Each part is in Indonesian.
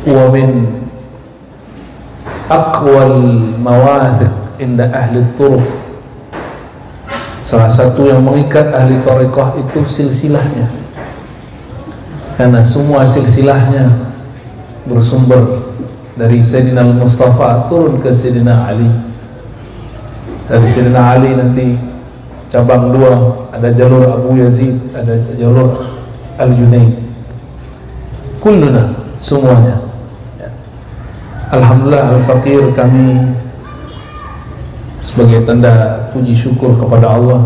wa min aqwal mawathiq inda ahli turuq. Salah satu yang mengikat ahli thariqah itu silsilahnya, karena semua silsilahnya bersumber dari Sayyidina Al-Mustafa turun ke Sayyidina Ali. Dari Sayyidina Ali nanti cabang dua, ada jalur Abu Yazid, ada jalur Al-Junaid. Kulluna, semuanya ya. Alhamdulillah al-faqir, kami sebagai tanda puji syukur kepada Allah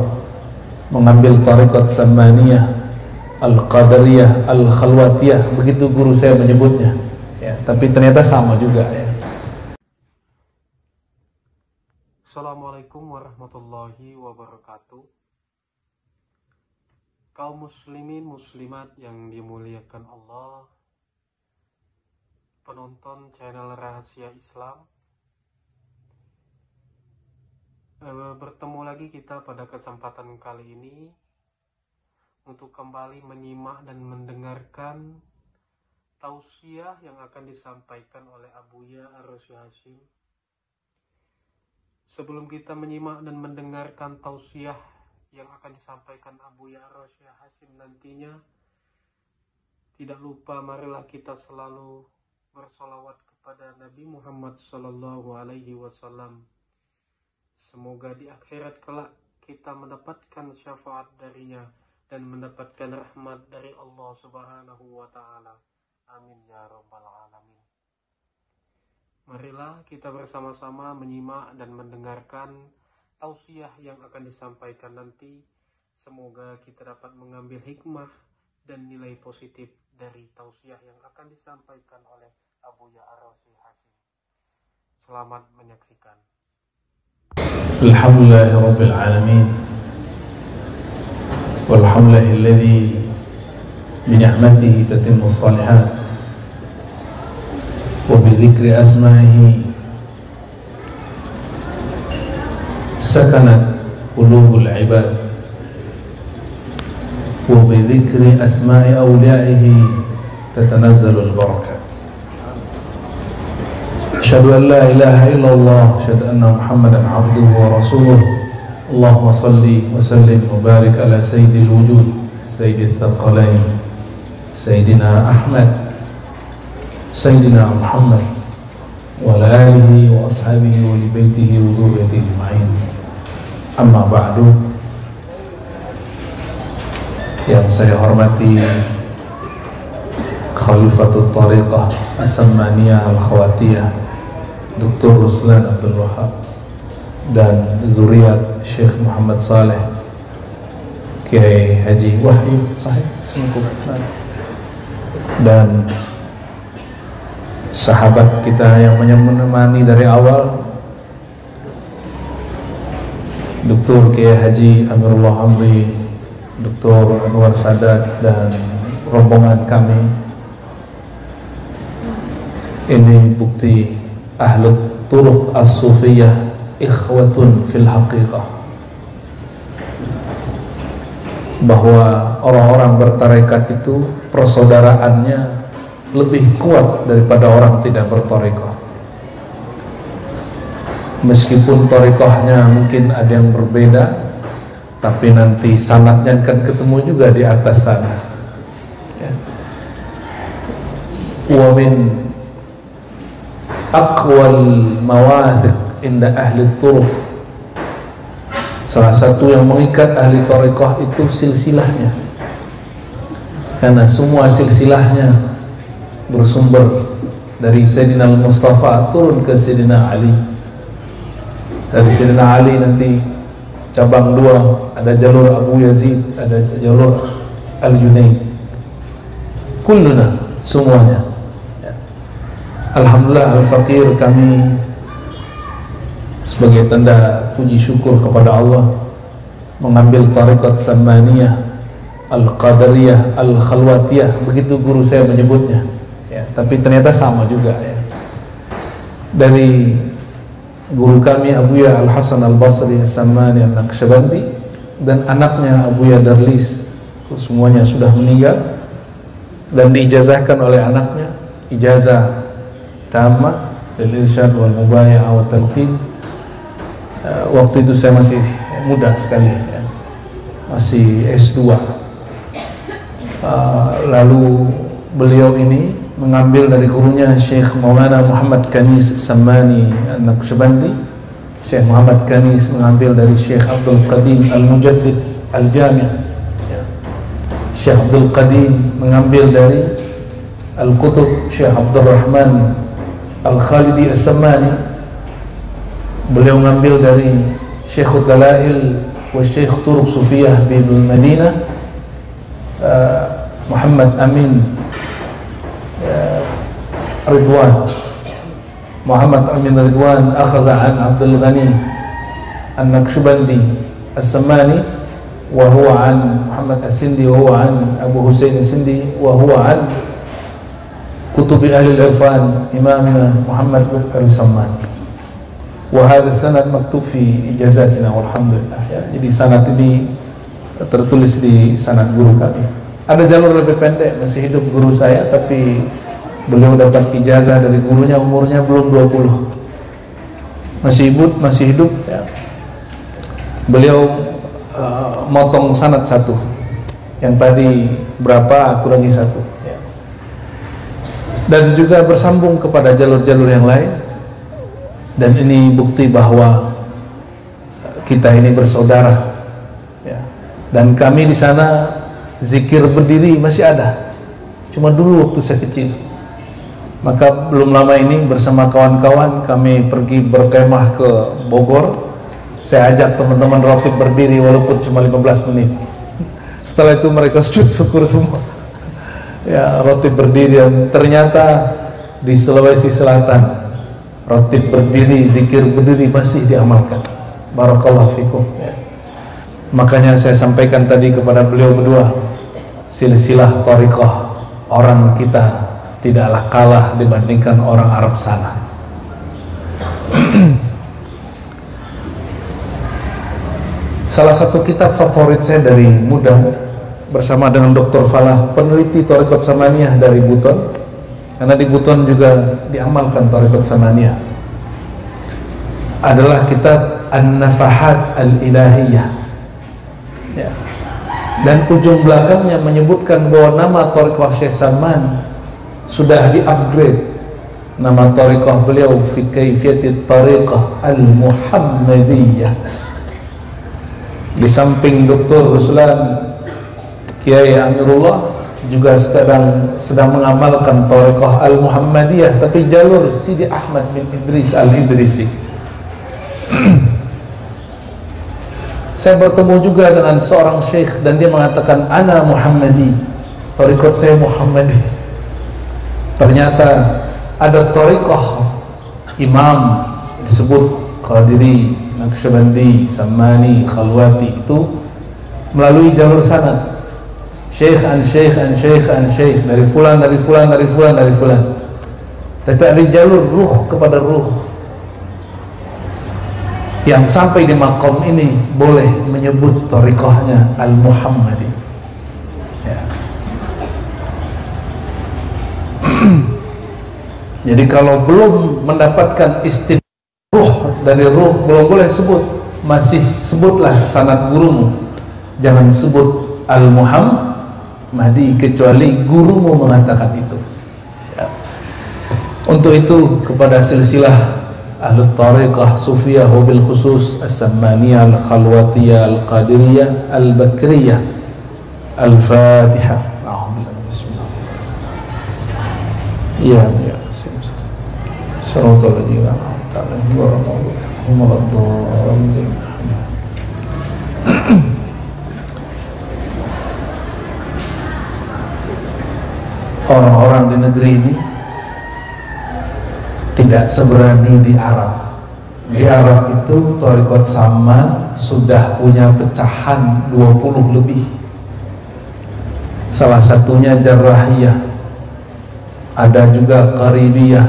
mengambil tariqat Samaniyah, Al-Qadariyah, Al-Khalwatiyah, begitu guru saya menyebutnya ya, tapi ternyata sama juga ya. Assalamualaikum warahmatullahi wabarakatuh. Kaum muslimin muslimat yang dimuliakan Allah, penonton channel Rahasia Islam, bertemu lagi kita pada kesempatan kali ini untuk kembali menyimak dan mendengarkan tausiah yang akan disampaikan oleh Abuya Ar-Rasy Hasyim. Sebelum kita menyimak dan mendengarkan tausiah yang akan disampaikan Abuya Ar-Rasy Hasyim nantinya, tidak lupa marilah kita selalu bersolawat kepada Nabi Muhammad SAW. Semoga di akhirat kelak kita mendapatkan syafaat darinya dan mendapatkan rahmat dari Allah Subhanahu wa Ta'ala. Amin ya rabbal alamin. Marilah kita bersama-sama menyimak dan mendengarkan tausiah yang akan disampaikan nanti. Semoga kita dapat mengambil hikmah dan nilai positif dari tausiah yang akan disampaikan oleh Abuya Ar-Rasy Hasyim. Selamat menyaksikan. Alhamdulillahi rabbil alamin, walhamdulillahilladzi bi ni'matihi tatimmu shalihat wa bi dzikri asma'ihi sakanat qulubul ibad wa bi dzikri asma'i awliya'ihi tatanazzalul barakah. Asyhadu an la ilaha illallah, asyhadu anna Muhammadan abduhu wa rasuluh. Allahumma salli wa sallim wa barik ala sayyidil wujud, sayyidil thaqalain, sayyidina Ahmad, sayyidina Muhammad, wa ala alihi wa ashabihi wa li baitihi wa dhurriyyatihi ajma'in. Amma ba'du. Yang saya hormati Khalifatul Thariqah As-Samaniyah Al-Khawatiyah Dr. Ruslan Abdul Wahab dan zuriat Syekh Muhammad Saleh, Kiai Haji Wahyu Sahih dan sahabat kita yang menemani dari awal, Dr. Kiai Haji Amirullah Hamri, Dr. Anwar Sadat dan rombongan kami. Ini bukti Ahlut Turuq As-Sufiyah ikhwatun fil haqiqah, bahwa orang-orang bertarekat itu persaudaraannya lebih kuat daripada orang tidak bertarekat. Meskipun tarekahnya mungkin ada yang berbeda, tapi nanti sanadnya akan ketemu juga di atas sana ya. Wa min aqwal mawathiq inda ahli turuq. Salah satu yang mengikat ahli thariqah itu silsilahnya, karena semua silsilahnya bersumber dari Sayyidina Al-Mustafa turun ke Sayyidina Ali. Dari Sayyidina Ali nanti cabang dua, ada jalur Abu Yazid, ada jalur Al-Junaid. Kulluna, semuanya. Alhamdulillah al-faqir, kami sebagai tanda puji syukur kepada Allah mengambil tariqat Samaniyah, Al-Qadariyah, Al-Khalwatiyah, begitu guru saya menyebutnya ya, tapi ternyata sama juga ya. Dari guru kami Abuya Al-Hasan Al-Basri As-Samani An-Naqsyabandi dan anaknya Abuya Darlis, semuanya sudah meninggal dan diijazahkan oleh anaknya ijazah Tamah lil irsyad wal mubaya'ah wa talqin. Waktu itu saya masih muda sekali ya. Masih S2. Lalu beliau ini mengambil dari gurunya Syekh Maulana Muhammad Kanis Sammani An-Naqsyabandi. Syekh Muhammad Kanis mengambil dari Syekh Abdul Qadim Al-Mujaddid Al-Jami'. Syekh Abdul Qadim mengambil dari Al-Qutub Syekh Abdul Rahman Al-Khalidi As-Sammani. Beliau mengambil dari Syekhul Dalail wa Syekh Turuq Sufiyah bil Madinah, Muhammad Amin Ridwan. Muhammad Amin Ridwan akhadha an Abdul Ghani An-Naqsyabandi As-Sammani, wa huwa an Muhammad As-Sindi, wa huwa an Abu Husain As-Sindi, wa huwa an kutubi ahli al-irfan imamina Muhammad Al-Sammani. Wa hadha sanad maktub fi ijazatina walhamdulillah ya. Jadi sanad ini tertulis di sanad guru kami. Ada jalur lebih pendek, masih hidup guru saya, tapi beliau dapat ijazah dari gurunya umurnya belum 20. Masih hidup ya. Beliau motong sanad satu. Yang tadi berapa kurangi satu ya. Dan juga bersambung kepada jalur-jalur yang lain. Dan ini bukti bahwa kita ini bersaudara ya. Dan kami di sana zikir berdiri masih ada, cuma dulu waktu saya kecil. Maka belum lama ini bersama kawan-kawan kami pergi berkemah ke Bogor. Saya ajak teman-teman rotib berdiri walaupun cuma 15 menit. Setelah itu mereka sujud syukur semua ya, rotib berdiri. Dan ternyata di Sulawesi Selatan rotib berdiri, zikir berdiri masih diamalkan. Barakallahu fikum ya. Makanya saya sampaikan tadi kepada beliau berdua, silsilah thariqah orang kita tidaklah kalah dibandingkan orang Arab sana. Salah satu kitab favorit saya dari muda, bersama dengan Dr. Falah, peneliti thariqat Samaniyah dari Buton. Karena di Buton juga diamalkan thariqat Samaniyah, adalah kitab An-Nafahat Al-Ilahiyah ya. Dan ujung belakangnya menyebutkan bahwa nama thariqah Syekh Salman sudah di-upgrade. Nama thariqah beliau fi kaifiyatit thariqah Al-Muhammadiyah. Di samping Dr. Ruslan, Kiai Amirullah juga sedang mengamalkan thariqah Al-Muhammadiyah, tapi jalur Sidi Ahmad bin Idris Al-Idrisi. Saya bertemu juga dengan seorang syekh dan dia mengatakan ana Muhammadi, thariqah saya Muhammadi. Ternyata ada thariqah imam disebut Qadiri, Naqsyabandi, Sammani, Khalwati, itu melalui jalur sanad. Syekh an syekh an syekh an syekh, dari fulan, dari fulan, dari fulan, dari fulan. Tapi ada jalur ruh kepada ruh, yang sampai di makom ini boleh menyebut thariqahnya Al-Muhammadi ya. Jadi kalau belum mendapatkan istilah ruh dari ruh, belum boleh sebut. Masih sebutlah sanad gurumu, jangan sebut Al-Muhammadi kecuali gurumu mengatakan itu ya. Untuk itu kepada silsilah Ahlul Tariqah Sufiyah wabil khusus As-Sammaniyah, Al-Khalwatiyah, Al-Qadiriyah, Al-Bakriyah, Al-Fatihah. Bismillah. Ya, ya. Sallallahu alaihi wasallam. Orang-orang di negeri ini tidak seberani di Arab. Di Arab itu thariqat Saman sudah punya pecahan 20 lebih. Salah satunya Jarrahiyah, ada juga Qaribiyah,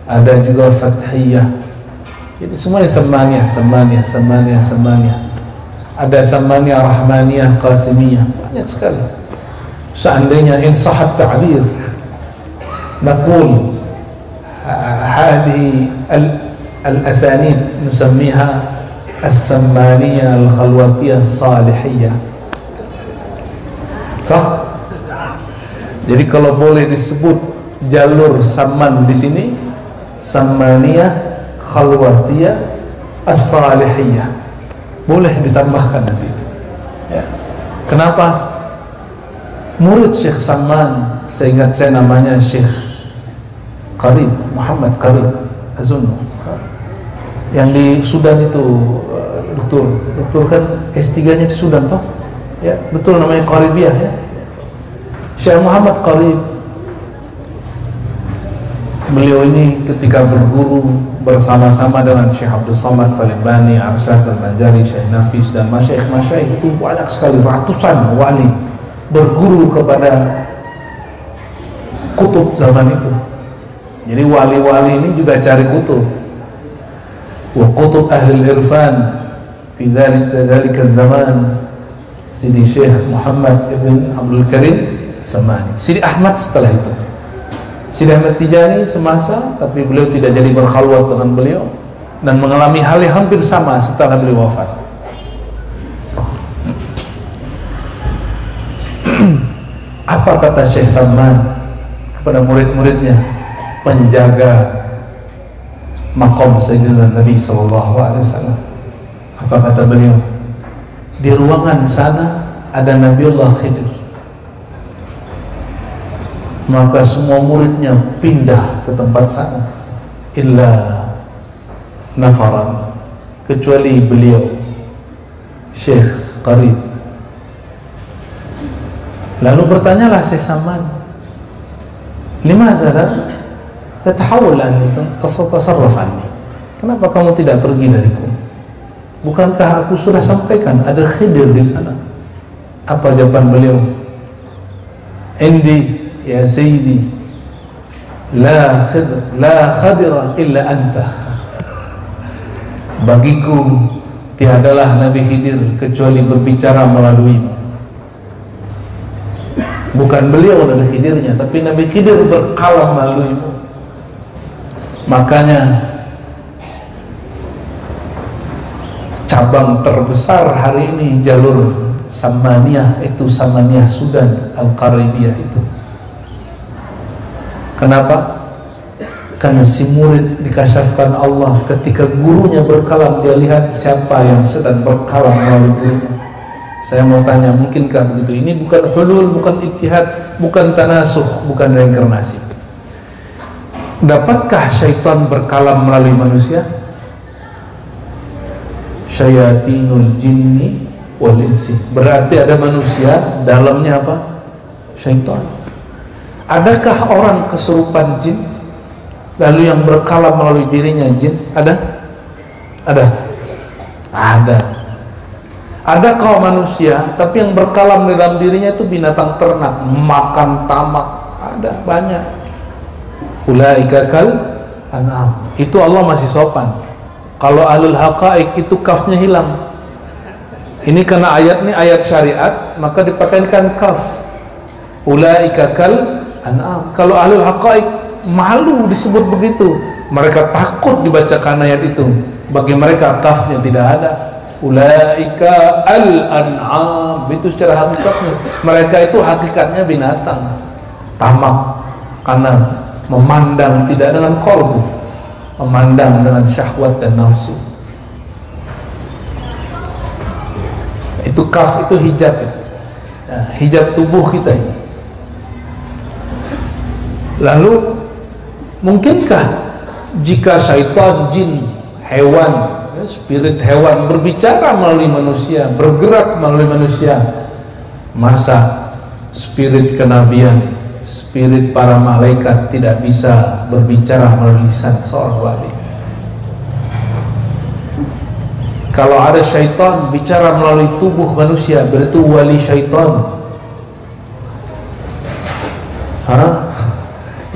ada juga Fathiyah. Jadi semuanya Samaniyah. Ada Samaniyah Rahmaniyah, Qasimiyah, banyak sekali. Seandainya insahat ta'bir, naqul هذه الأسانيد نسميها السمانية الخلوتية الصالحية. Sah? Jadi kalau boleh disebut jalur saman di sini, samaniyah khalwatiyah as-salihiyah, boleh ditambahkan nanti. Ya. Kenapa? Murid Syekh Saman, seingat saya namanya Syekh Qarib, Muhammad Qarib Azunnu, yang di Sudan itu, doktor kan S3-nya di Sudan toh? Ya, betul namanya Qaribiyah ya. Syekh Muhammad Qarib, beliau ini ketika berguru bersama-sama dengan Syekh Abdul Samad Falibani, Arsyad Al-Manjari, Syekh Nafis dan masyaikh-masyaikh itu banyak sekali, ratusan wali berguru kepada kutub zaman itu. Jadi wali-wali ini juga cari kutub. Wa kutub ahli irfan fi dzalika zaman Sidi Syekh Muhammad ibn Abdul Karim Samani, Sidi Ahmad setelah itu, Sidi Ahmad Tijani semasa, tapi beliau tidak jadi berkhalwat dengan beliau dan mengalami hal yang hampir sama setelah beliau wafat. Apa kata Syekh Saman kepada murid-muridnya, penjaga maqam Sayyidina Nabi SAW? Apa kata beliau? Di ruangan sana ada Nabiullah Khidir, maka semua muridnya pindah ke tempat sana, illa nafaran, kecuali beliau Syekh Qarib. Lalu bertanyalah Syekh Saman, limaza la tatahawwal anni tatasarraf anni, kenapa kamu tidak pergi dariku? Bukankah aku sudah sampaikan ada Khidir di sana? Apa jawaban beliau? Indi ya Sayyidi, la khadira illa anta. Bagiku tiadalah Nabi Khidir kecuali berbicara melaluimu. Bukan beliau Nabi Khidirnya, tapi Nabi Khidir berkalam melaluimu. Makanya cabang terbesar hari ini jalur Samaniyah itu Samaniyah Sudan Al-Qaribiyah itu. Kenapa? Karena si murid dikasyafkan Allah ketika gurunya berkalam, dia lihat siapa yang sedang berkalam melalui gurunya. Saya mau tanya, mungkinkah begitu? Ini bukan hulul, bukan ittihad, bukan tanasuh, bukan reinkarnasi. Dapatkah syaitan berkalam melalui manusia? Syayatinul jinni wal insi, berarti ada manusia, dalamnya apa? Syaitan. Adakah orang kesurupan jin lalu yang berkalam melalui dirinya jin? Ada? Ada. Adakah manusia tapi yang berkalam di dalam dirinya itu binatang ternak, makan tamak? Ada, banyak. Ulaika kal an'am. Itu Allah masih sopan. Kalau ahlul haqaiq itu kafnya hilang. Ini karena ayat ini ayat syariat, maka dipakaikan kaf. Ulaika kal an'am. Kalau ahlul haqaiq malu disebut begitu, mereka takut dibacakan ayat itu. Bagi mereka kafnya tidak ada. Ulaika al-an'am, itu secara hakikatnya. Mereka itu hakikatnya binatang, tamak, karena memandang tidak dengan qalbu, memandang dengan syahwat dan nafsu. Itu kaf, itu hijab itu. Nah, hijab tubuh kita ini. Lalu mungkinkah jika syaitan, jin, hewan, spirit hewan berbicara melalui manusia, bergerak melalui manusia, masa spirit kenabian, spirit para malaikat tidak bisa berbicara melalui lisan seorang wali? Kalau ada syaitan bicara melalui tubuh manusia, berarti wali syaitan.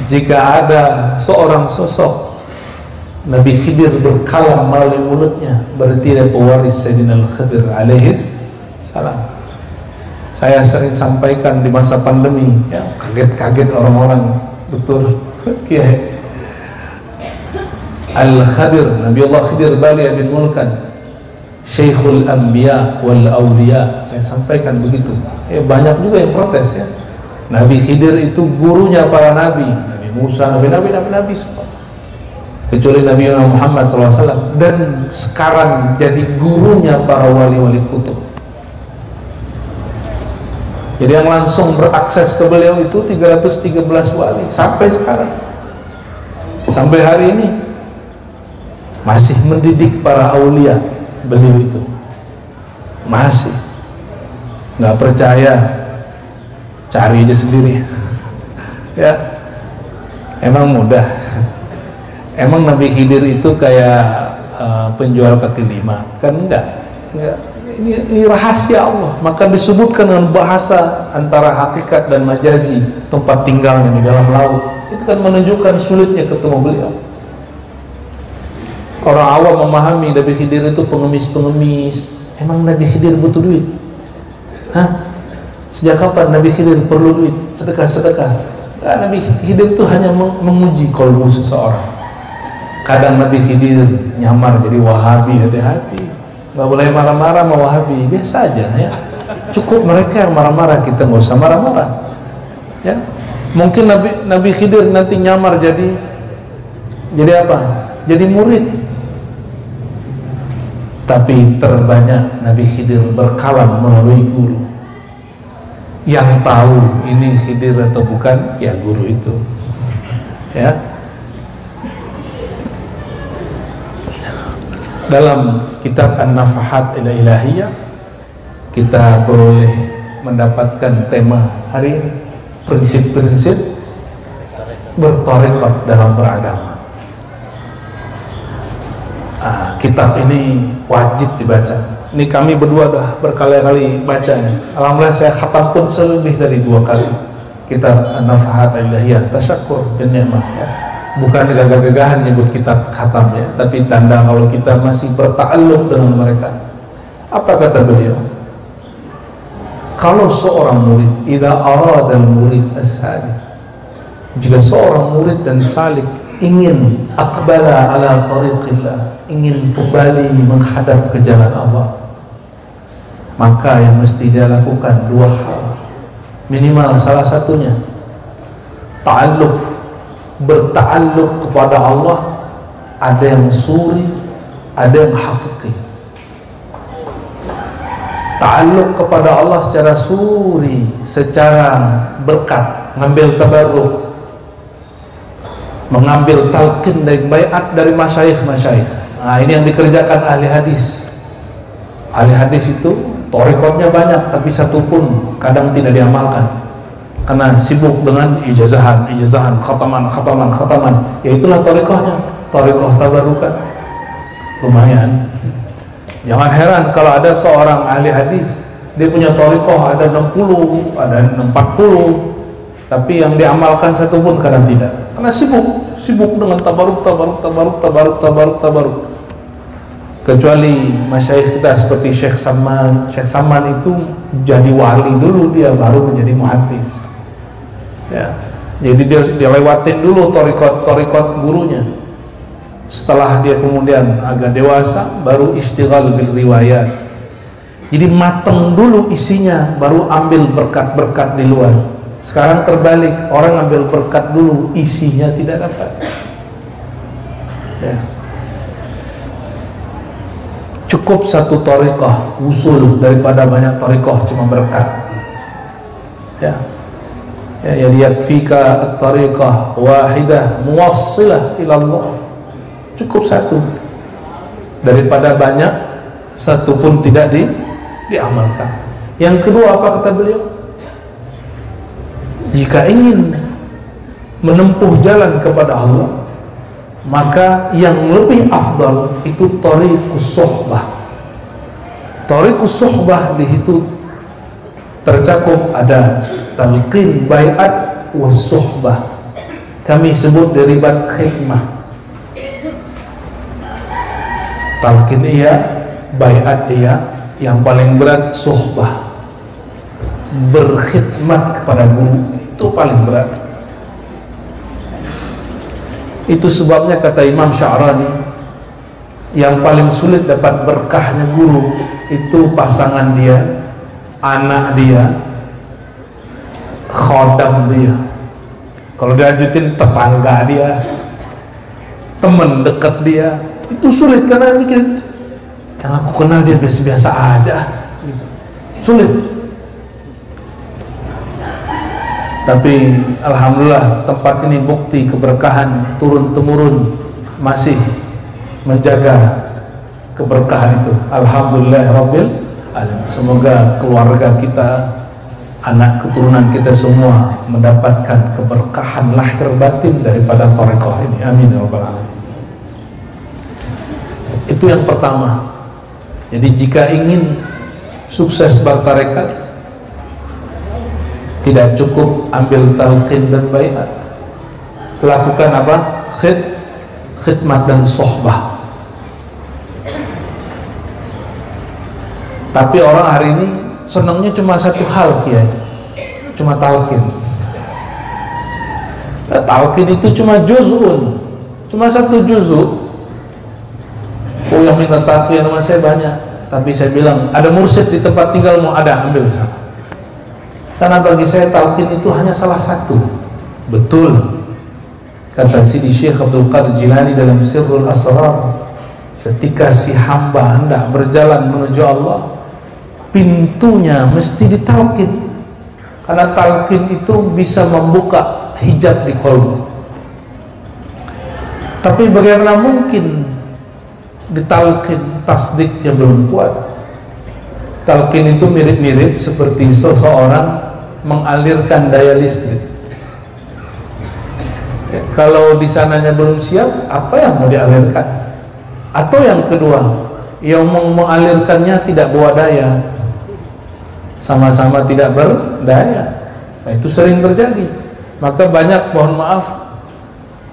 Jika ada seorang sosok Nabi Khidir berkalam melalui mulutnya, berarti dia pewaris Sayyidina Al-Khidir alaihis salam. Saya sering sampaikan di masa pandemi, ya, kaget-kaget orang-orang, betul, kiai. Al-Khadir, Nabiullah Khidir Bali bin Mulkan, Syekhul Anbiya wal Awliya. Saya sampaikan begitu. Banyak juga yang protes ya. Nabi Khidir itu gurunya para nabi, Nabi Musa, nabi kecuali Nabi Muhammad SAW, dan sekarang jadi gurunya para wali-wali kutub. Jadi yang langsung berakses ke beliau itu 313 wali sampai sekarang, sampai hari ini masih mendidik para aulia. Beliau itu masih. Nggak percaya, cari aja sendiri ya. Emang mudah? Emang Nabi Khidir itu kayak penjual kaki lima? Kan enggak. Ini rahasia Allah. Maka disebutkan dengan bahasa antara hakikat dan majazi, tempat tinggalnya di dalam laut. Itu kan menunjukkan sulitnya ketemu beliau. Orang awam memahami Nabi Khidir itu pengemis-pengemis. Emang Nabi Khidir butuh duit? Hah? Sejak kapan Nabi Khidir perlu duit? Sedekah-sedekah? Nabi Khidir itu hanya menguji kolbu seseorang. Kadang Nabi Khidir nyamar jadi Wahabi, hati-hati. Nggak boleh marah-marah sama Wahabi, biasa aja ya. Cukup mereka yang marah-marah, kita nggak usah marah-marah ya. Mungkin Nabi Khidir nanti nyamar jadi apa? Jadi murid. Tapi terbanyak Nabi Khidir berkalam melalui guru. Yang tahu ini Khidir atau bukan, ya guru itu ya. Dalam kitab An-Nafahat Ilahiyah kita boleh mendapatkan tema hari ini, prinsip-prinsip bertarekat dalam beragama. Kitab ini wajib dibaca. Ini kami berdua dah berkali-kali bacanya. Alhamdulillah saya khatam pun selebih dari 2 kali kitab An-Nafahat Ilahiyah, tasyakur bin ni'mah ya. Bukan gagah-gagahan nyebut kitab khatam ya, tapi tanda kalau kita masih berta'alluq dengan mereka. Apa kata beliau? Kalau seorang murid, idza arada al-murid as-salik, jika seorang murid dan salik ingin aqbala ala tariqillah, ingin kembali menghadap ke jalan Allah, maka yang mesti dia lakukan 2 hal. Minimal salah satunya berta'alluq kepada Allah. Ada yang suri, ada yang hakiki. Ta'alluq kepada Allah secara suri, secara berkat, mengambil tabarruk, mengambil talqin dari baiat dari masyayikh. Nah, ini yang dikerjakan ahli hadis. Ahli hadis itu thariqatnya banyak, tapi satu pun kadang tidak diamalkan karena sibuk dengan ijazahan, khataman. Ya itulah thariqahnya, thariqah tabarukan. Lumayan. Jangan heran kalau ada seorang ahli hadis, dia punya thariqah ada 60, ada 40, tapi yang diamalkan satu pun kadang tidak, karena sibuk dengan tabaruk. Kecuali masyayikh kita seperti Syekh Saman itu jadi wali dulu, dia baru menjadi muhaddis ya. Jadi dia lewatin dulu thariqat gurunya. Setelah dia kemudian agak dewasa, baru istighal bil riwayat. Jadi mateng dulu isinya, baru ambil berkat-berkat di luar. Sekarang terbalik, orang ambil berkat dulu, isinya tidak dapat ya. Cukup satu thariqah usul daripada banyak thariqah cuma berkat ya. Ya yakfika at-thariqah wahidah muwassilah ila Allah. Cukup satu daripada banyak satu pun tidak diamalkan. Yang kedua apa kata beliau? Jika ingin menempuh jalan kepada Allah, maka yang lebih afdal itu thariqus suhbah. Thariqus suhbah di situ tercakup ada talqin, baiat, was suhbah. Kami sebut derivat khidmah. Talqin iya, baiat iya, yang paling berat suhbah. Berkhidmat kepada guru itu paling berat. Itu sebabnya kata Imam Sya'rani, yang paling sulit dapat berkahnya guru itu pasangan dia, anak dia, khodam dia. Kalau dilanjutin tetangga dia, teman dekat dia, itu sulit karena mikir yang aku kenal dia biasa-biasa aja gitu. Sulit. Tapi alhamdulillah tempat ini bukti keberkahan turun-temurun masih menjaga keberkahan itu. Alhamdulillah Rabbil Alamin. Semoga keluarga kita, anak keturunan kita semua mendapatkan keberkahan lahir batin daripada thariqah ini. Amin ya rabbal alamin. Itu yang pertama. Jadi jika ingin sukses bertarekat, tidak cukup ambil talqin dan baiat, lakukan apa? Khidmat dan sohbah. Tapi orang hari ini senangnya cuma satu hal, kiai, cuma talqin. Talqin itu cuma juz'un, cuma satu juz'u. Oh, yang minta talqin sama saya banyak, tapi saya bilang ada mursyid di tempat tinggal, mau ada ambil sana. Karena bagi saya talqin itu hanya salah satu. Betul kata Sidi Syekh Abdul Qadir Jilani dalam Sirrul Asrar, ketika si hamba hendak berjalan menuju Allah, pintunya mesti ditalqin, karena talqin itu bisa membuka hijab di qalbi. Tapi bagaimana mungkin ditalqin, tasdiknya belum kuat. Talqin itu mirip-mirip seperti seseorang mengalirkan daya listrik. Kalau di sananya belum siap, apa yang mau dialirkan? Atau yang kedua, yang mengalirkannya tidak bawa daya, sama-sama tidak berdaya. Nah, itu sering terjadi. Maka banyak, mohon maaf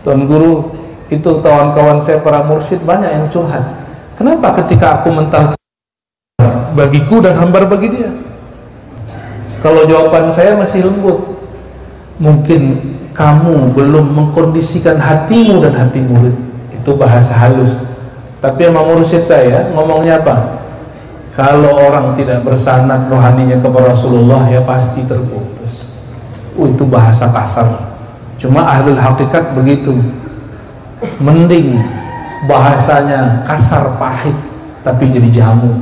Tuan Guru, itu kawan-kawan saya para mursyid banyak yang curhat. Kenapa ketika aku mentalqin bagiku dan hambar bagi dia? Kalau jawaban saya masih lembut, mungkin kamu belum mengkondisikan hatimu dan hati murid. Itu bahasa halus. Tapi sama mursyid saya ngomongnya apa? Kalau orang tidak bersanad rohaninya kepada Rasulullah, ya pasti terputus. Itu bahasa kasar. Cuma ahlul hakikat begitu. Mending bahasanya kasar pahit tapi jadi jamu.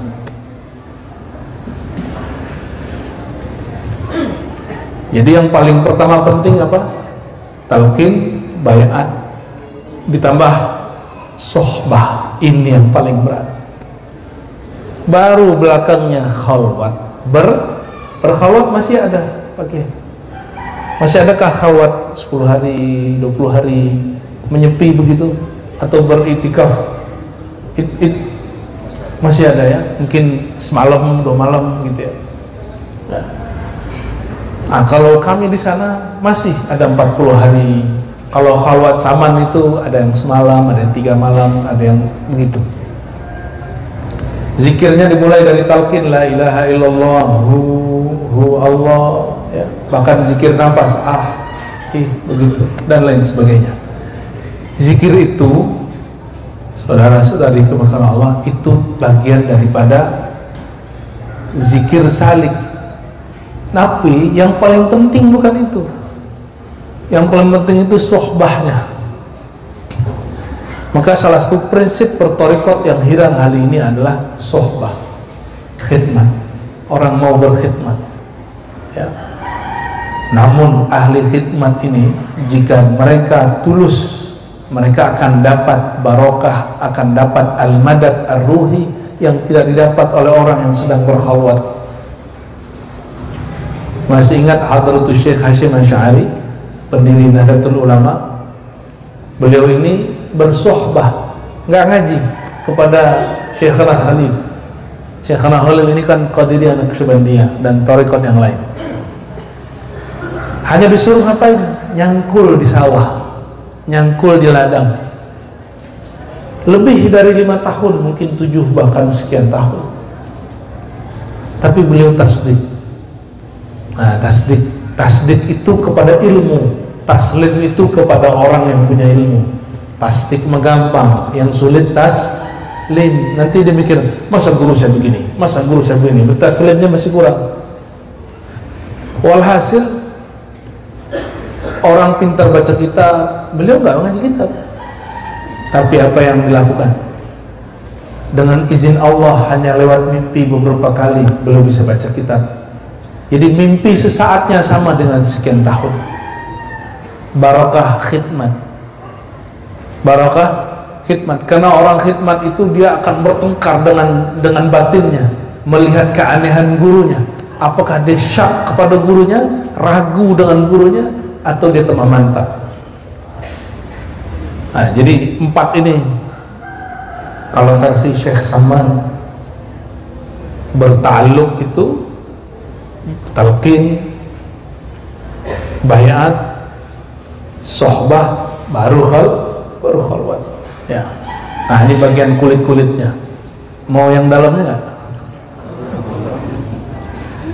Jadi yang paling pertama penting apa? Talqin, baiat, ditambah sohbah. Ini yang paling berat. Baru belakangnya khalwat. Berkhalwat masih ada pakai. Masih adakah khalwat 10 hari, 20 hari menyepi begitu, atau beritikaf? Masih ada ya, mungkin semalam 2 malam gitu ya. Nah, kalau kami di sana masih ada 40 hari. Kalau khalwat saman itu ada yang semalam, ada yang 3 malam, ada yang begitu. Zikirnya dimulai dari talqin, la ilaha illallah, hu Allah ya. Bahkan zikir nafas, begitu, dan lain sebagainya. Zikir itu, saudara-saudari kemurahan Allah, itu bagian daripada zikir salik. Tapi yang paling penting bukan itu. Yang paling penting itu sohbahnya. Maka salah satu prinsip bertorikot yang hilang hari ini adalah sohbah, khidmat. Orang mau berkhidmat ya. Namun ahli khidmat ini, jika mereka tulus, mereka akan dapat barokah, akan dapat al-madad ar-ruhi yang tidak didapat oleh orang yang sedang berkhalwat. Masih ingat Hadratus Syekh Hashim Asy'ari, pendiri Nahdlatul Ulama? Beliau ini bersohbah, nggak ngaji, kepada Syekhana Khalil. Syekhana Khalil ini kan Qadiriyah Naqsyabandiyah dan thariqat yang lain. Hanya disuruh ngapain? Nyangkul di sawah, nyangkul di ladang. Lebih dari 5 tahun, mungkin 7 bahkan sekian tahun. Tapi beliau tasdik. Nah, tasdik itu kepada ilmu, taslim itu kepada orang yang punya ilmu. Pasti gampang, yang sulit taslim. Nanti dia mikir, masa guru saya begini, masa guru saya begini, taslimnya masih kurang. Walhasil orang pintar baca kitab, beliau nggak mengaji kitab. Tapi apa yang dilakukan? Dengan izin Allah hanya lewat mimpi beberapa kali beliau bisa baca kitab. Jadi mimpi sesaatnya sama dengan sekian tahun. Barakah khidmat. Barakah khidmat. Karena orang khidmat itu dia akan bertengkar dengan batinnya, melihat keanehan gurunya. Apakah dia syak kepada gurunya, ragu dengan gurunya, atau dia temah mantap. Nah, jadi 4 ini kalau versi Syekh Saman bertaluk itu talqin, bayat, sohbah, baru khalwat. Ya. Nah, ini bagian kulit-kulitnya. Mau yang dalamnya nggak?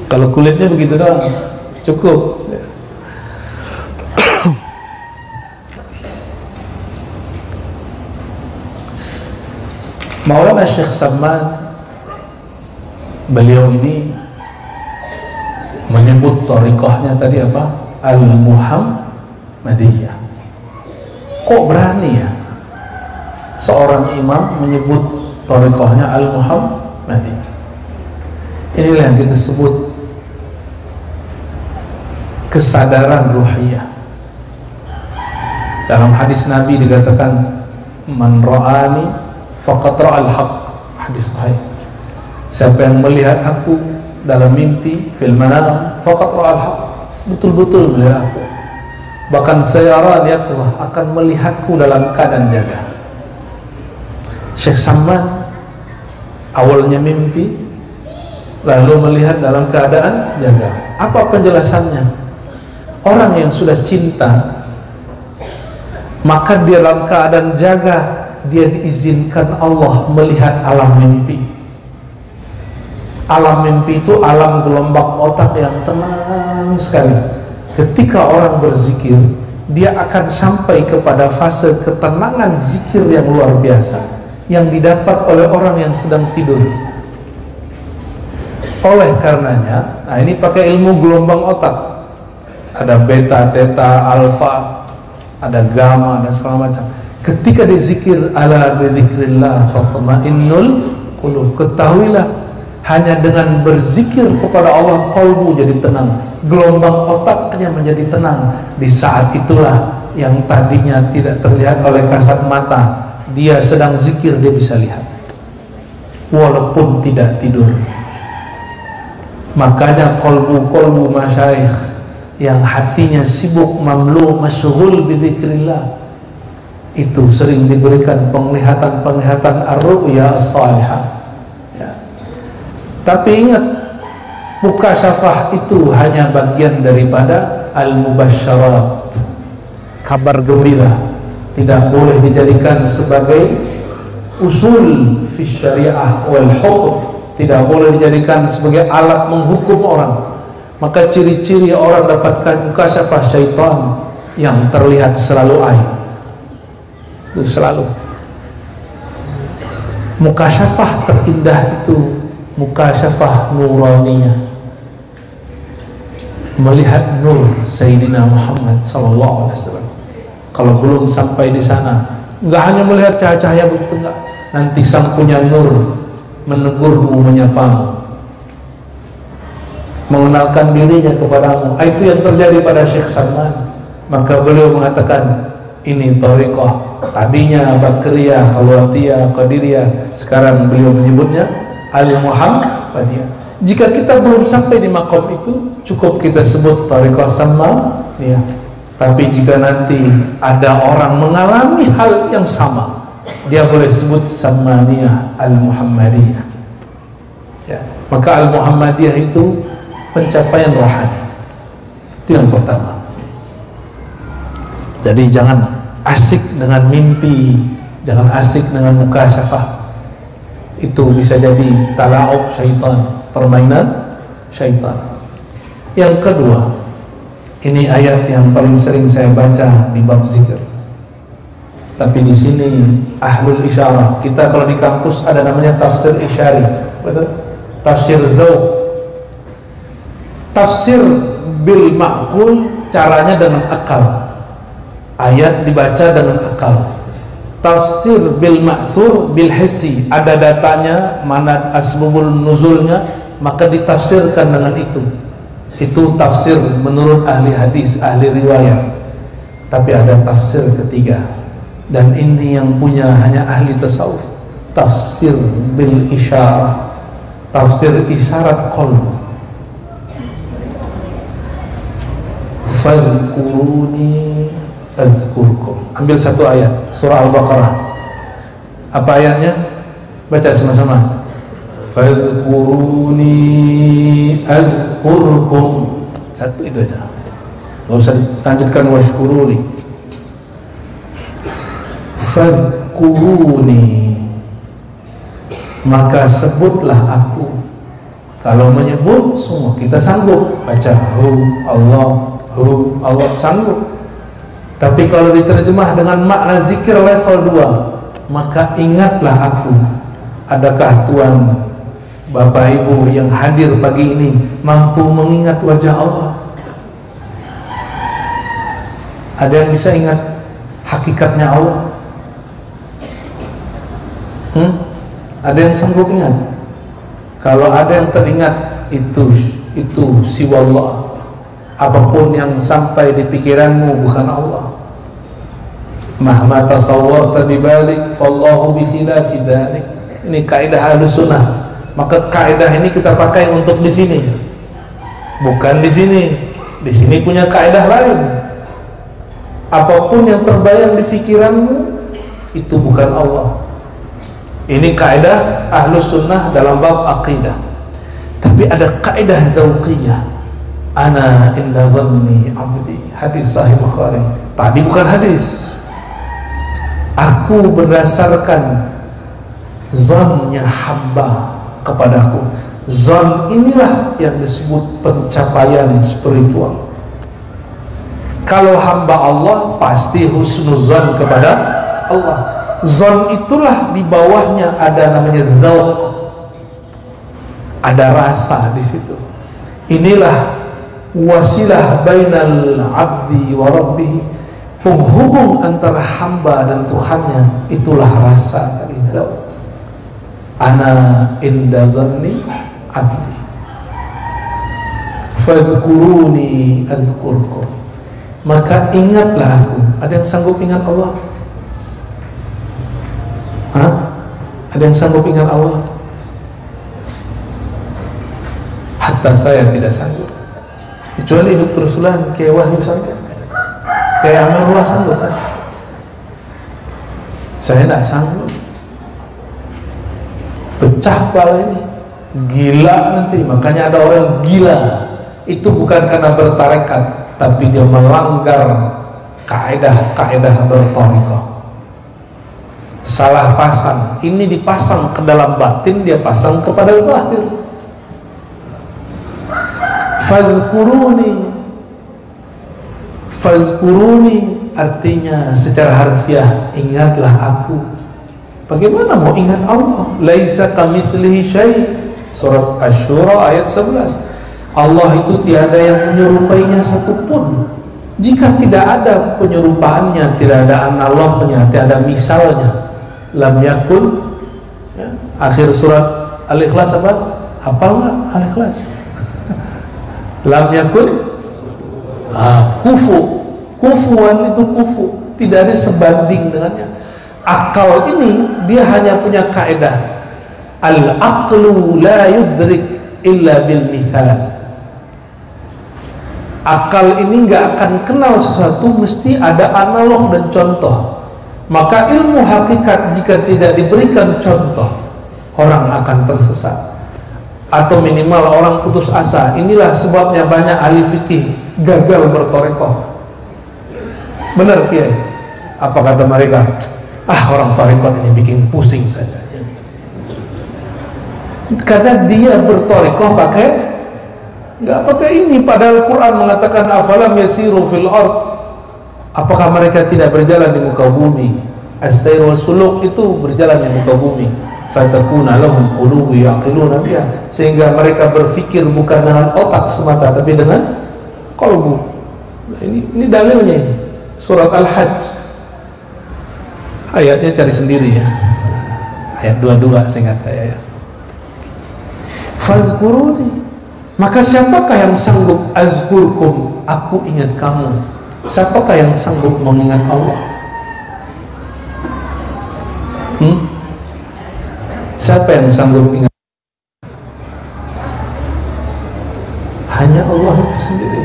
Kalau kulitnya begitu doang cukup. Maulana Syekh Saman, beliau ini menyebut thariqahnya tadi apa? Al-Muhammadiyah. Kok berani ya seorang imam menyebut thariqahnya Al-Muhammadiyah? Inilah yang kita sebut kesadaran ruhiyah. Dalam hadis Nabi dikatakan, man ra'ani faqad ra'al haq, hadis sahih. Siapa yang melihat aku dalam mimpi, fil manam, faqad ra'al haq, betul-betul melihat aku. Bahkan sayara yaqzah, akan melihatku dalam keadaan jaga. Syekh Saman awalnya mimpi, lalu melihat dalam keadaan jaga. Apa penjelasannya? Orang yang sudah cinta, maka dia dalam keadaan jaga, dia diizinkan Allah melihat alam mimpi. Alam mimpi itu alam gelombang otak yang tenang sekali. Ketika orang berzikir, dia akan sampai kepada fase ketenangan zikir yang luar biasa yang didapat oleh orang yang sedang tidur. Oleh karenanya, nah ini pakai ilmu gelombang otak. Ada beta, theta, alfa, ada gamma, dan segala macam. Ketika dizikir, ala bidzikrillah tatma'innul qulub, ketahuilah hanya dengan berzikir kepada Allah qalbu jadi tenang, gelombang otaknya menjadi tenang. Di saat itulah yang tadinya tidak terlihat oleh kasat mata, dia sedang zikir, dia bisa lihat walaupun tidak tidur. Makanya qalbu masyayikh yang hatinya sibuk, mamlu, masyghul bidzikrillah, itu sering diberikan penglihatan ar-ru'ya as-salihah. Ya. Tapi ingat, mukasyafah itu hanya bagian daripada al-mubasyarat, kabar gembira, tidak boleh dijadikan sebagai usul fi syariah wal hukum, tidak boleh dijadikan sebagai alat menghukum orang. Maka ciri-ciri orang dapatkan mukasyafah syaitan yang terlihat selalu aib. Itu selalu. Mukasyafah terindah itu mukasyafah nuraniyah, melihat nur Sayyidina Muhammad sallallahu alaihi wasallam. Kalau belum sampai di sana, enggak hanya melihat cahaya-cahaya begitu, enggak. Nanti sang punya nur menegurmu, menyapamu, mengenalkan dirinya kepadamu. Itu yang terjadi pada Syekh Saman. Maka beliau mengatakan, ini thariqah, tadinya Bakriyah, Khalwatiyah, Qadiriyah, sekarang beliau menyebutnya Al-Muhammadiyah. Jika kita belum sampai di maqam itu, cukup kita sebut thariqah Samaniyah. Tapi jika nanti ada orang mengalami hal yang sama, dia boleh sebut Samaniyah Al-Muhammadiyah. Ya. Maka Al-Muhammadiyah itu pencapaian rohani. Itu yang pertama. Jadi jangan asik dengan mimpi, jangan asik dengan mukasyafah. Itu bisa jadi tala'ub syaitan, permainan syaitan. Yang kedua, ini ayat yang paling sering saya baca di bab zikir. Tapi di sini ahlul isyarah. Kita kalau di kampus ada namanya tafsir isyari, betul? Tafsir dzauq. Tafsir bil ma'qul, caranya dengan akal. Ayat dibaca dengan akal. Tafsir bil ma'thur bil hissi, ada datanya, mana asbabul nuzulnya, maka ditafsirkan dengan itu. Itu tafsir menurut ahli hadis, ahli riwayat. Tapi ada tafsir ketiga, dan ini yang punya hanya ahli tasawuf. Tafsir bil isyarah, tafsir isyarat qalbu. Fadhkuruni azkurkum. Ambil satu ayat, surah Al-Baqarah. Apa ayatnya? Baca sama-sama. Fadhkuruni azkurkum. Satu itu aja, nggak usah dilanjutkan washkuruni. Fadhkuruni, maka sebutlah aku. Kalau menyebut semua kita sanggup baca Allah sanggup. Tapi kalau diterjemah dengan makna zikir level 2, maka ingatlah aku. Adakah Tuan, Bapak Ibu yang hadir pagi ini mampu mengingat wajah Allah? Ada yang bisa ingat hakikatnya Allah? Ada yang sanggup ingat? Kalau ada yang teringat, itu siwallah. Apapun yang sampai di pikiranmu bukan Allah. Mahma tasawwarta bibalik fallahu bi khilafi dzalik. Ini kaidah Ahlussunnah. Maka kaidah ini kita pakai untuk di sini. Bukan di sini. Di sini punya kaidah lain. Apapun yang terbayang di pikiranmu itu bukan Allah. Ini kaidah Ahlussunnah dalam bab akidah. Tapi ada kaidah dzauqiyah. Ana inda zanni abdi, hadis sahih Bukhari. Tadi bukan hadis. Aku berdasarkan zannya hamba kepadaku. Zan inilah yang disebut pencapaian spiritual. Kalau hamba Allah pasti husnuzan kepada Allah. Zan itulah di bawahnya ada namanya dzauq. Ada rasa di situ. Inilah wasilah bainal abdi wa rabbih, penghubung antara hamba dan Tuhannya, itulah rasa dari dzauq. Ana inda zanni abdi fadhkuruni azkurkum, maka ingatlah aku. Ada yang sanggup ingat Allah? Ada yang sanggup ingat Allah? Hatta saya tidak sanggup. Kecuali Dr. Sulan, kayak Wahyu sanggup, kayak Amirullah sanggup kan? Saya tidak sanggup. Pecah kepala ini, gila nanti. Makanya ada orang gila, itu bukan karena bertarekat, tapi dia melanggar kaidah-kaidah bertarekat. Salah pasang, ini dipasang ke dalam batin, dia pasang kepada zahir. Fazkuruni artinya secara harfiah ingatlah aku. Bagaimana mau ingat Allah? Laisa kamitslihi syai'. Surat Asy-Syura ayat 11. Allah itu tiada yang menyerupainya satupun. Jika tidak ada penyerupaannya, tidak ada analognya, tidak ada misalnya, lam yakun. Ya. Akhir surat Al-Ikhlas apa? Hafal nggak Al-Ikhlas? Lam yakun kufuan itu kufu, tidak ada sebanding dengannya. Akal ini dia hanya punya kaidah al-aqlu la yudrik illa bil mithal. Akal ini nggak akan kenal sesuatu mesti ada analog dan contoh. Maka ilmu hakikat jika tidak diberikan contoh, orang akan tersesat. Atau minimal orang putus asa. Inilah sebabnya banyak ahli fikih gagal bertarekat. Benar Kiai? Apa kata mereka? Orang tarekat ini bikin pusing saja. Karena dia bertarekat nggak pakai ini. Padahal Quran mengatakan afalam yasiru fil ard. Apakah mereka tidak berjalan di muka bumi? As-sayr wa suluk itu berjalan di muka bumi. Fatakuna lahum qulubu yaqiluna biha, sehingga mereka berfikir bukan dengan otak semata tapi dengan qalbu. Ini dalilnya ini. Surat Al-Hajj. Ayatnya cari sendiri ya. Ayat 22 seingat saya ya. Fazkuruni, maka siapakah yang sanggup azkurkum, aku ingat kamu. Siapakah yang sanggup mengingat Allah? Siapa yang sanggup ingat? Hanya Allah itu sendiri.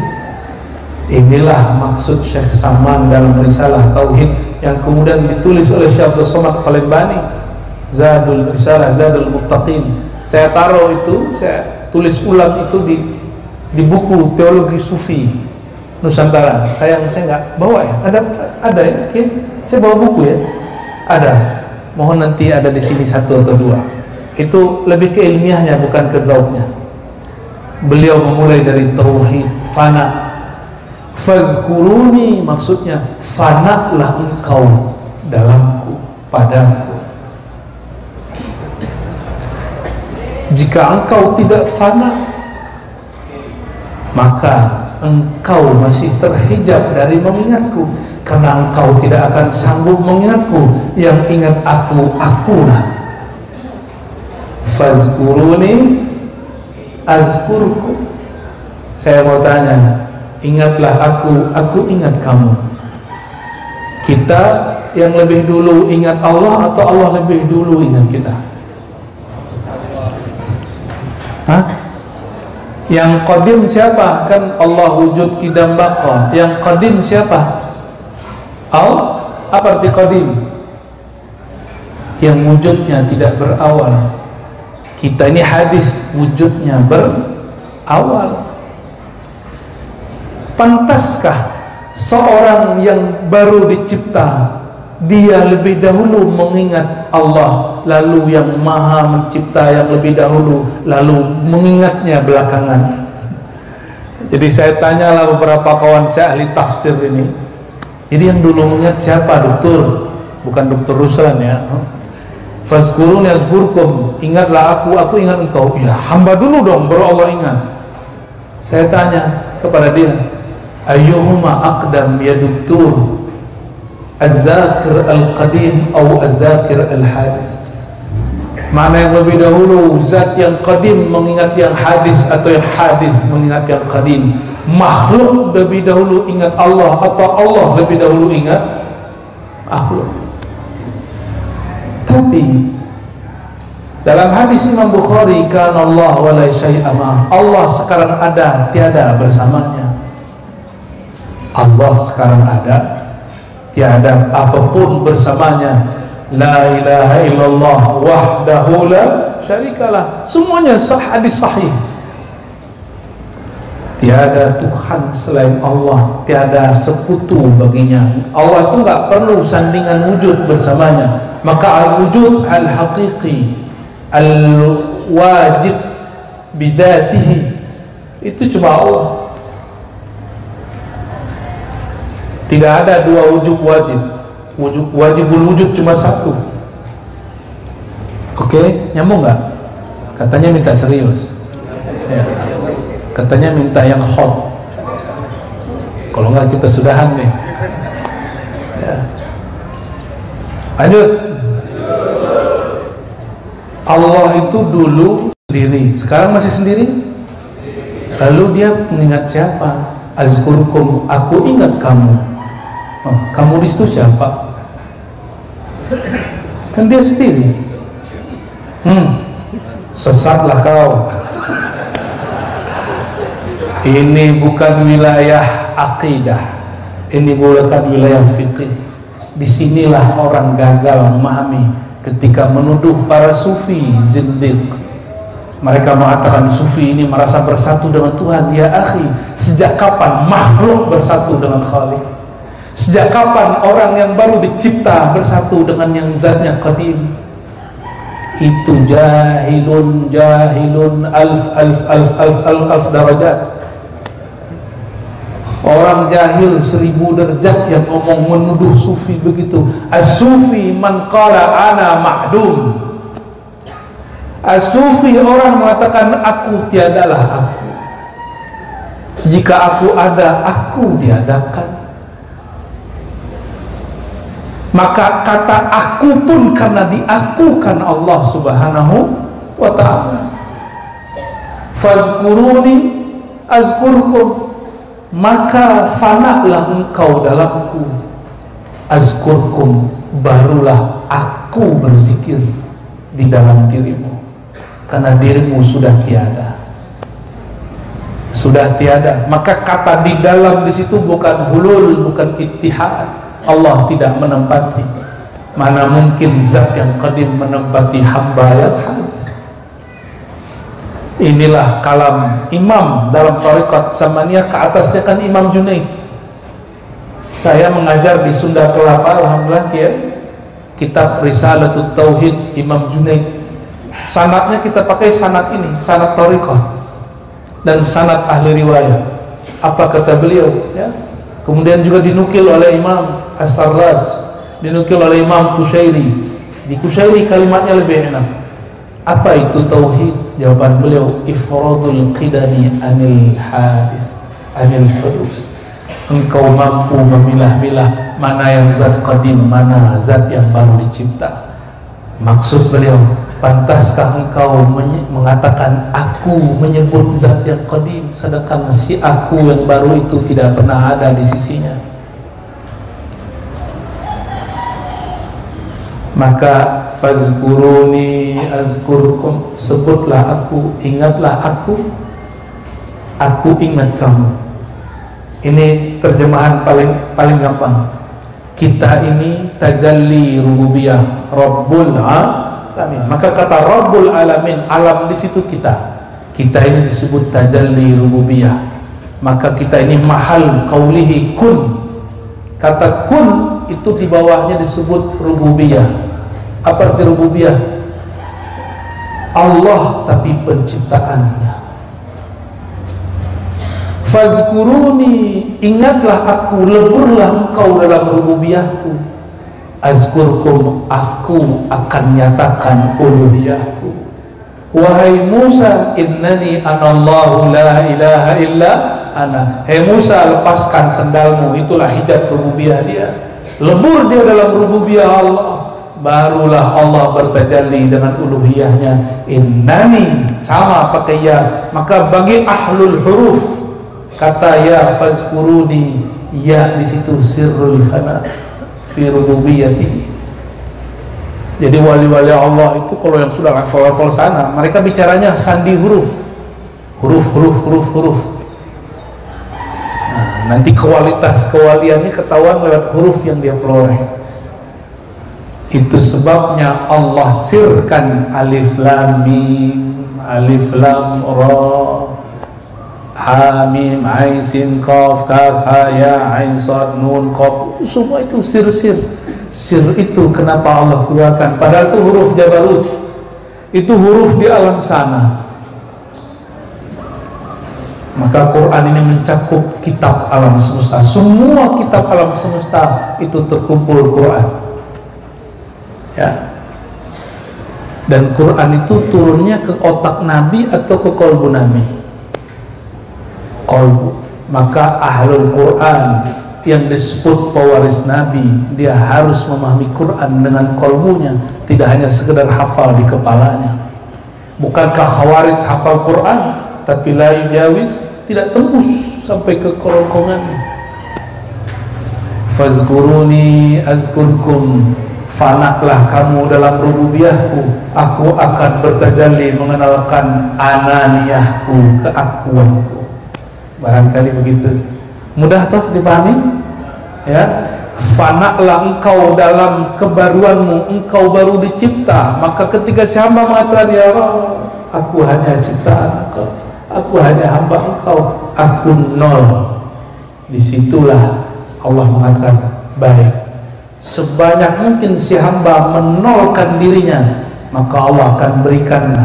Inilah maksud Syekh Saman dalam risalah Tauhid yang kemudian ditulis oleh Syekh Abdul Somad Palembani, Zadul Risalah Zadul Muttaqin. Saya taruh itu, saya tulis ulang itu di buku Teologi Sufi Nusantara. Saya nggak bawa ya. Ada ya? Saya bawa buku ya. Ada. Mohon nanti ada di sini 1 atau 2. Itu lebih ke ilmiahnya bukan ke zauknya. Beliau memulai dari tauhid, fana. Fazkuruni, maksudnya fanalah engkau dalamku, padaku. Jika engkau tidak fana, maka engkau masih terhijab dari mengingatku, karena engkau tidak akan sanggup mengingatku. Yang ingat aku, akulah. Fazkuruni azkurku. Saya mau tanya, ingatlah aku ingat kamu. Kita yang lebih dulu ingat Allah atau Allah lebih dulu ingat kita? Hah? Yang qadim siapa? Kan Allah wujud qidam baqa. Yang qadim siapa? Allah. Apa arti qadim? Yang wujudnya tidak berawal. Kita ini hadis, wujudnya berawal. Pantaskah seorang yang baru dicipta dia lebih dahulu mengingat Allah, lalu yang maha mencipta yang lebih dahulu lalu mengingatnya belakangan? Jadi saya tanyalah beberapa kawan saya ahli tafsir ini, jadi yang dulu mengingat siapa? Dokter, bukan Dokter Ruslan ya. Fazkuruni azkurkum, ingatlah aku ingat engkau. Ya hamba dulu dong baru Allah ingat. Saya tanya kepada dia, ayyuhuma aqdam ya dokter, az-zakir al-qadim atau az-zakir al-hadis? Mana yang lebih dahulu, zat yang qadim mengingat yang hadis atau yang hadis mengingat yang qadim? Makhluk lebih dahulu ingat Allah atau Allah lebih dahulu ingat makhluk? Tapi dalam hadis Imam Bukhari, kana Allah wa la syai'a ma, Allah sekarang ada, tiada bersamanya. Allah sekarang ada, tiada apapun bersamanya. La ilaha illallah wahdahu la syarikalah. Semuanya hadis sahih. Tiada Tuhan selain Allah, tiada sekutu baginya. Allah itu enggak perlu sandingan wujud bersamanya. Maka al-wujud al-haqiqi al-wajib bidatihi itu cuma Allah. Tidak ada dua wujud wajib. Wajibul wujud cuma satu. Oke, nyambung nggak? Katanya minta serius ya. Katanya minta yang hot. Kalau nggak kita sudahan nih ya. Lanjut. Allah itu dulu sendiri, sekarang masih sendiri. Lalu dia mengingat siapa? Azkurkum, aku ingat kamu. Oh, kamu di situ siapa? Kan dia sendiri. Sesatlah kau. Ini bukan wilayah akidah, ini bukan wilayah fikih. Disinilah orang gagal memahami. Ketika menuduh para sufi zindiq, mereka mengatakan sufi ini merasa bersatu dengan Tuhan. Ya akhi, sejak kapan makhluk bersatu dengan Khalik? Sejak kapan orang yang baru dicipta bersatu dengan yang zatnya qadim? Itu jahilun alf darajat. Orang jahil 1000 derajat yang ngomong menuduh sufi begitu. As-sufi man qala ana ma'dum. As-sufi orang mengatakan aku tiadalah aku. Jika aku ada, aku diadakan. Maka kata aku pun karena diakukan Allah Subhanahu wa ta'ala. Fazkuruni azkurkum, maka fanalah engkau dalamku. Azkurkum, barulah aku berzikir di dalam dirimu, karena dirimu sudah tiada. Sudah tiada. Maka kata di dalam di situ bukan hulul, bukan ittihad. Allah tidak menempati. Mana mungkin zat yang qadim menempati hamba yang hadis. Inilah kalam imam dalam tariqat Samaniyah, ke atasnya kan Imam Junaid. Saya mengajar di Sunda Kelapa, alhamdulillah, ya, kitab Risalatut Tauhid Imam Junaid. Sanadnya kita pakai sanad ini, sanad tariqah dan sanad ahli riwayat. Apa kata beliau? Ya. Kemudian juga dinukil oleh Imam As-Sarraj, dinukil oleh Imam Kushairi. Di Kushairi kalimatnya lebih enak. Apa itu tauhid? Jawaban beliau, ifradul qidami anil hadis, anil hudus. Engkau mampu memilah-milah mana yang zat qadim, mana zat yang baru dicipta. Maksud beliau, pantaskah engkau mengatakan aku menyebut zat yang qadim, sedangkan si aku yang baru itu tidak pernah ada di sisinya? Maka fazkuruni azkurkum, sebutlah aku, ingatlah aku ingat kamu. Ini terjemahan paling gampang. Kita ini tajalli rububiyah, Rabbul Alamin. Maka kata Rabbul Alamin, alam di situ kita. Kita ini disebut tajalli rububiyah. Maka kita ini mahal qaulihi kun. Kata kun itu di bawahnya disebut rububiyah. Apa arti rububiyah? Allah tapi penciptaannya. Fazkuruni, ingatlah aku, leburlah engkau dalam rububiyahku. Azkurkum, aku akan nyatakan uluhiyahku. Wahai Musa, innani anallahu la ilaha illa ana. Hai Musa, lepaskan sendalmu, itulah hijab rububiyah dia. Lebur dia dalam rububiyah Allah, barulah Allah bertajalli dengan uluhiyahnya. Innani, sama pakai ya. Maka bagi ahlul huruf, kata ya fazkuruni, ya di situ sirrul fana fi rububiyyatihi. Jadi wali-wali Allah itu kalau yang sudah hafal sana, mereka bicaranya sandi huruf. Nah, nanti kualitas kewaliannya ketahuan lewat huruf yang dia peroleh. Itu sebabnya Allah sirkan alif lam mim, alif lam ra, ha mim ain sin qaf kaf ha ya ain sad nun qaf. Semua itu sir-sir. Sir itu kenapa Allah keluarkan? Padahal itu huruf jabarut, itu huruf di alam sana. Maka Quran ini mencakup kitab alam semesta. Semua kitab alam semesta itu terkumpul Quran, ya. Dan Quran itu turunnya ke otak Nabi atau ke kolbu Nabi? Kolbu. Maka ahlul Quran yang disebut pewaris Nabi, dia harus memahami Quran dengan kolbunya, tidak hanya sekedar hafal di kepalanya. Bukankah Khawarij hafal Quran tapi la yujawis, tidak tembus sampai ke kerongkongannya. Fazkuruni azkurkum, fanaklah kamu dalam rububiyahku, aku akan bertajalli mengenalkan ananiyahku, keakuanku. Barangkali begitu. Mudah toh dipahami? Ya, fanaklah engkau dalam kebaruanmu, engkau baru dicipta. Maka ketika si hamba mengatakan ya Allah, aku hanya ciptaan engkau, aku hanya hamba engkau, aku nol. Disitulah Allah mengatakan baik. Sebanyak mungkin si hamba menolkan dirinya, maka Allah akan berikan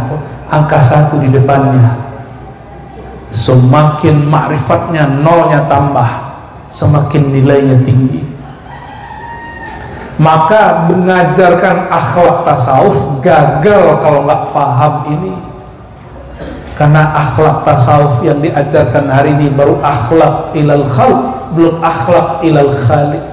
angka 1 di depannya. Semakin ma'rifatnya, nolnya tambah, semakin nilainya tinggi. Maka mengajarkan akhlak tasawuf gagal kalau nggak paham ini. Karena akhlak tasawuf yang diajarkan hari ini baru akhlak ilal khalq, belum akhlak ilal khaliq.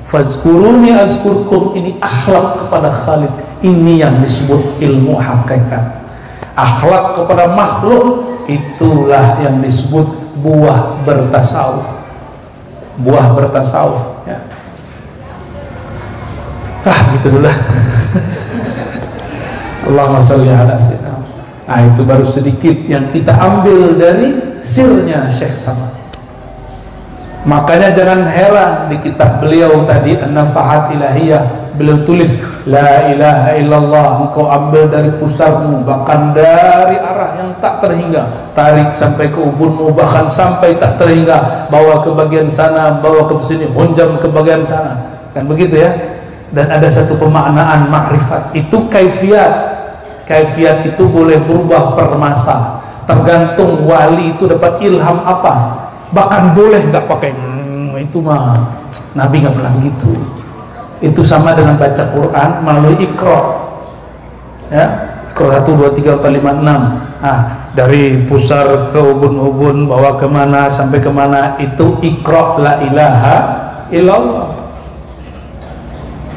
Fazkuruni azkurkum, ini akhlak kepada Khaliq. Ini yang disebut ilmu hakikat. Akhlak kepada makhluk, itulah yang disebut buah bertasawuf. Buah bertasawuf, ya. Gitu dulu lah. Allahumma sholli ala sayyidina. Nah, itu baru sedikit yang kita ambil dari sirnya Syekh Samad. Makanya jangan heran di kitab beliau tadi An-Nafahat Ilahiyah, beliau tulis la ilaha illallah, engkau ambil dari pusarmu, bahkan dari arah yang tak terhingga, tarik sampai ke ubunmu, bahkan sampai tak terhingga, bawa ke bagian sana, bawa ke sini, honjam ke bagian sana, kan begitu ya. Dan ada satu pemaknaan makrifat, itu kaifiat. Kaifiat itu boleh berubah per masa, tergantung wali itu dapat ilham apa. Bahkan boleh nggak pakai itu mah Nabi nggak pernah gitu. Itu sama dengan baca Quran melalui Iqra, ya, Iqra 1, 2, 3, 4, 5, 6. Nah, dari pusar ke ubun-ubun, bawa kemana sampai kemana, itu Iqra la ilaha illallah.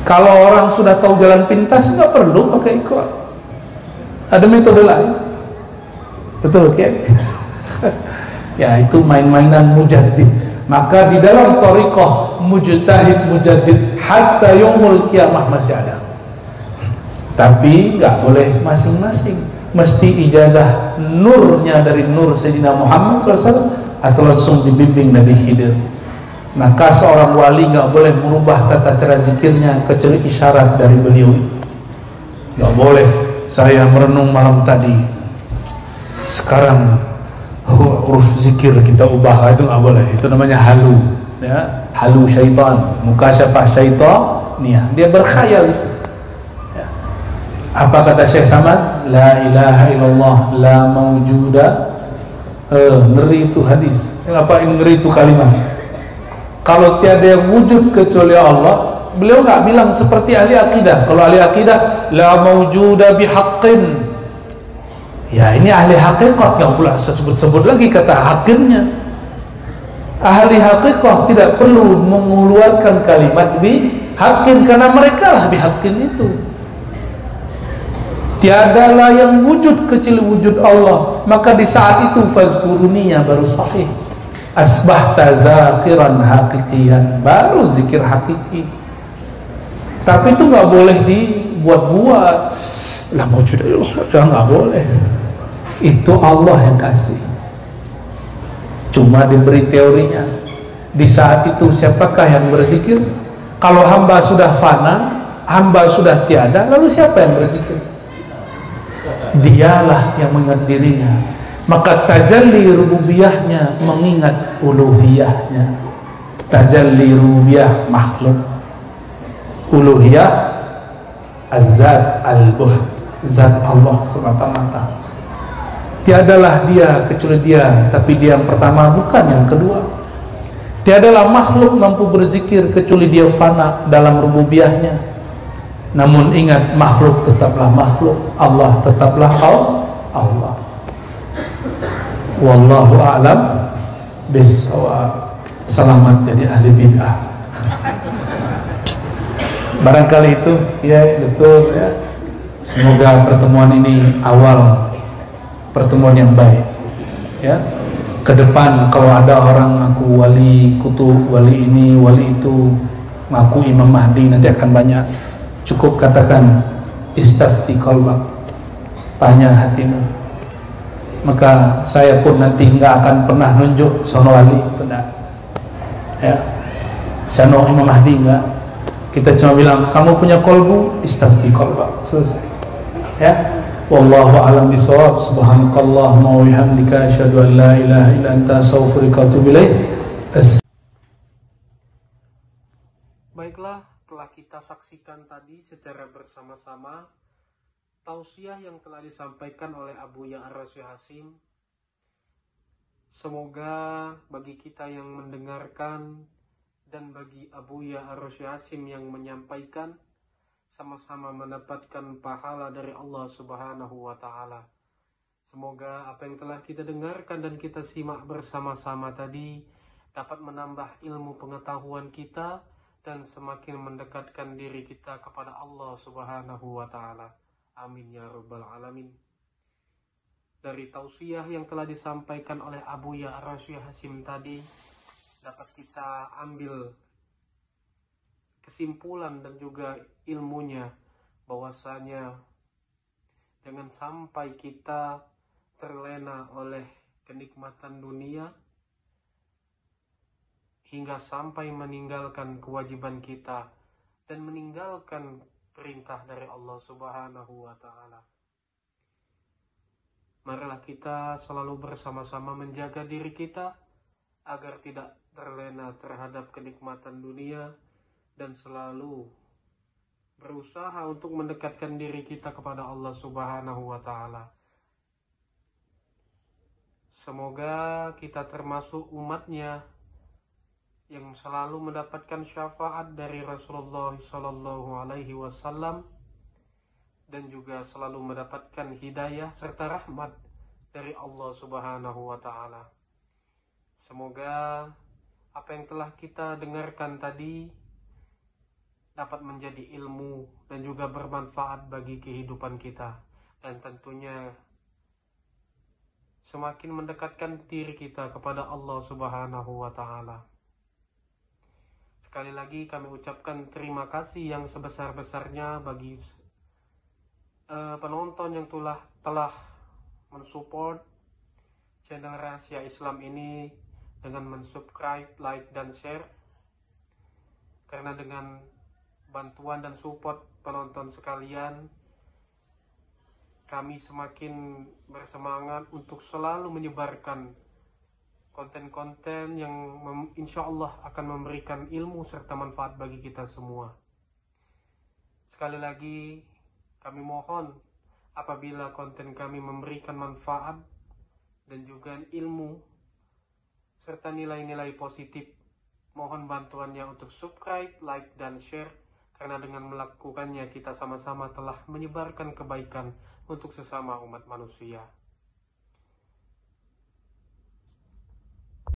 Kalau orang sudah tahu jalan pintas nggak perlu pakai Iqra, ada metode lain. Betul kan? Ya, itu main-mainan mujaddid. Maka di dalam thariqah mujtahid mujaddid hatta yaumul qiyamah masih ada. Tapi nggak boleh masing-masing, mesti ijazah nurnya dari nur Sayyidina Muhammad SAW atau langsung dibimbing Nabi Khidir. Maka seorang wali nggak boleh merubah tata cara zikirnya kecuali isyarat dari beliau itu. Nggak boleh saya merenung malam tadi, sekarang huruf zikir kita ubah, itu nggak boleh. Itu namanya halu, ya, halu syaitan, mukasyafah syaitan, dia berkhayal itu. Ya. Apa kata Syekh Samad? La ilaha illallah la mawjuda. Ngeri itu hadis. Apa ini ngeri itu kalimat? Kalau tiada yang wujud kecuali Allah, beliau nggak bilang seperti ahli akidah. Kalau ahli akidah la mawjuda bihaqqin, ya ini ahli hakikat, nggak pula sebut-sebut lagi kata hakimnya. Ahli hakikat tidak perlu mengeluarkan kalimat bihaqqin, karena mereka lah bihaqqin itu. Tiadalah yang wujud kecuali wujud Allah. Maka di saat itu fazkuruniya baru sahih. Asbahta zakiran hakikian, baru zikir hakiki. Tapi itu nggak boleh dibuat-buat. Lah mau Allah, nggak boleh. Itu Allah yang kasih. Cuma diberi teorinya. Di saat itu siapakah yang berzikir? Kalau hamba sudah fana, hamba sudah tiada, lalu siapa yang berzikir? Dialah yang mengingat dirinya. Maka tajalli rububiyahnya mengingat uluhiyahnya. Tajalli rububiyah makhluk, uluhiyah az-zat al-buhd, zat Allah semata-mata. Tiadalah dia kecuali dia, tapi dia yang pertama bukan yang kedua. Tiadalah makhluk mampu berzikir kecuali dia fana dalam rububiyahnya. Namun ingat, makhluk tetaplah makhluk, Allah tetaplah Allah. Wallahu a'lam bishawab. Selamat jadi ahli bid'ah. Barangkali itu, ya betul ya. Semoga pertemuan ini awal pertemuan yang baik, ya. Ke depan kalau ada orang ngaku wali kutub, wali ini, wali itu, ngaku Imam Mahdi, nanti akan banyak. Cukup katakan istafti qalbak, tanya hatimu. Maka saya pun nanti nggak akan pernah nunjuk sono wali itu, enggak, ya, sono Imam Mahdi enggak. Kita cuma bilang kamu punya kolbu, istafti qalbak, selesai, ya. Wallahu a'lam bishawab. Subhanakallahumma wa bihamdika asyhadu an la ilaha illa anta astaghfiruka wa atubu ilaik. Baiklah, telah kita saksikan tadi secara bersama-sama tausiah yang telah disampaikan oleh Abu Ya'ra Syekh Hasim. Semoga bagi kita yang mendengarkan dan bagi Abuya Ar-Rasyid Hasyim yang menyampaikan, sama-sama mendapatkan pahala dari Allah Subhanahu wa Ta'ala. Semoga apa yang telah kita dengarkan dan kita simak bersama-sama tadi dapat menambah ilmu pengetahuan kita dan semakin mendekatkan diri kita kepada Allah Subhanahu wa Ta'ala. Amin ya rabbal alamin. Dari tausiah yang telah disampaikan oleh Abuya Ar-Rasyid Hasyim tadi, dapat kita ambil kesimpulan dan juga ilmunya, bahwasanya jangan sampai kita terlena oleh kenikmatan dunia hingga sampai meninggalkan kewajiban kita dan meninggalkan perintah dari Allah Subhanahu wa Ta'ala. Marilah kita selalu bersama-sama menjaga diri kita agar tidak terlena terhadap kenikmatan dunia dan selalu berusaha untuk mendekatkan diri kita kepada Allah Subhanahu wa Ta'ala. Semoga kita termasuk umatnya yang selalu mendapatkan syafaat dari Rasulullah Sallallahu Alaihi Wasallam dan juga selalu mendapatkan hidayah serta rahmat dari Allah Subhanahu wa Ta'ala. Semoga apa yang telah kita dengarkan tadi dapat menjadi ilmu dan juga bermanfaat bagi kehidupan kita, dan tentunya semakin mendekatkan diri kita kepada Allah Subhanahu wa Ta'ala. Sekali lagi kami ucapkan terima kasih yang sebesar-besarnya bagi penonton yang telah mensupport channel Rahasia Islam ini dengan mensubscribe, like, dan share. Karena dengan bantuan dan support penonton sekalian, kami semakin bersemangat untuk selalu menyebarkan konten-konten yang insya Allah akan memberikan ilmu serta manfaat bagi kita semua. Sekali lagi kami mohon, apabila konten kami memberikan manfaat dan juga ilmu serta nilai-nilai positif, mohon bantuannya untuk subscribe, like, dan share, karena dengan melakukannya kita sama-sama telah menyebarkan kebaikan untuk sesama umat manusia.